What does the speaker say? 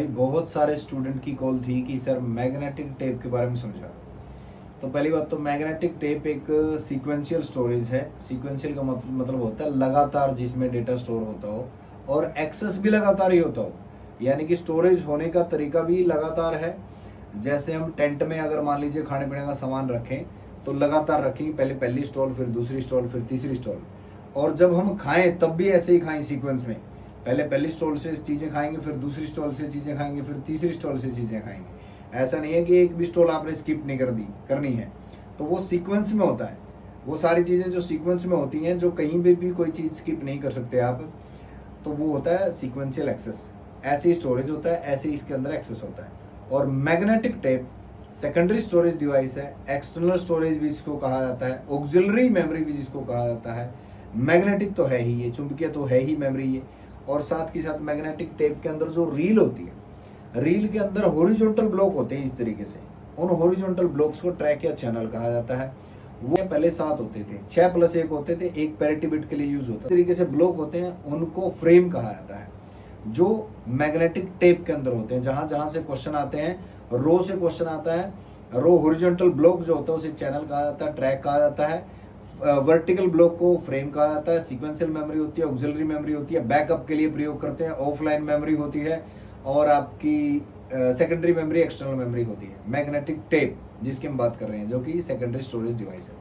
बहुत सारे स्टूडेंट की कॉल थी कि सर मैग्नेटिक टेप के बारे में समझा। तो पहली बात तो मैग्नेटिक टेप एक सीक्वेंशियल स्टोरेज है। सीक्वेंशियल का मतलब होता है लगातार जिसमें डेटा स्टोर होता हो और एक्सेस भी लगातार ही होता हो, यानी कि स्टोरेज होने का तरीका भी लगातार है। जैसे हम टेंट में अगर मान लीजिए खाने पीने का सामान रखें तो लगातार रखें, पहले पहली स्टॉल, फिर दूसरी स्टॉल, फिर तीसरी स्टॉल। और जब हम खाएं तब भी ऐसे ही खाएं सीक्वेंस में, पहले पहली स्टॉल से चीज़ें खाएंगे, फिर दूसरी स्टॉल से चीज़ें खाएंगे, फिर तीसरी स्टॉल से चीज़ें खाएंगे। ऐसा नहीं है कि एक भी स्टॉल आपने स्किप नहीं करनी है। तो वो सीक्वेंस में होता है। वो सारी चीज़ें जो सीक्वेंस में होती हैं, जो कहीं भी कोई चीज़ स्किप नहीं कर सकते आप, तो वो होता है सीक्वेंशियल एक्सेस। ऐसे ही स्टोरेज होता है, ऐसे ही इसके अंदर एक्सेस होता है। और magnetic tape secondary storage device है, एक्सटर्नल स्टोरेज भी इसको कहा जाता है, ऑक्सिलरी मेमोरी भी जिसको कहा जाता है। मैग्नेटिक तो है ही ये, चुंबकीय तो है ही मेमोरी ये। और साथ के साथ मैग्नेटिक टेप के अंदर जो रील होती है, रील के अंदर हॉरिजॉन्टल ब्लॉक होते हैं इस तरीके से। उन हॉरिजॉन्टल ब्लॉक्स को ट्रैक या चैनल कहा जाता है। वो पहले 7 होते थे, 6+1 होते थे, एक पैरिटी बिट के लिए यूज होता है। इस तरीके से ब्लॉक होते हैं, उनको फ्रेम कहा जाता है, जो मैग्नेटिक टेप के अंदर होते हैं। जहां जहां से क्वेश्चन आते हैं, रो से क्वेश्चन आता है, रो हॉरिजॉन्टल ब्लॉक जो होता है उसे चैनल कहा जाता है, ट्रैक कहा जाता है। वर्टिकल ब्लॉक को फ्रेम कहा जाता है। सीक्वेंशियल मेमोरी होती है, ऑक्सिलरी मेमोरी होती है, बैकअप के लिए प्रयोग करते हैं, ऑफलाइन मेमोरी होती है, और आपकी सेकेंडरी मेमोरी, एक्सटर्नल मेमोरी होती है। मैग्नेटिक टेप जिसकी हम बात कर रहे हैं, जो कि सेकेंडरी स्टोरेज डिवाइस है।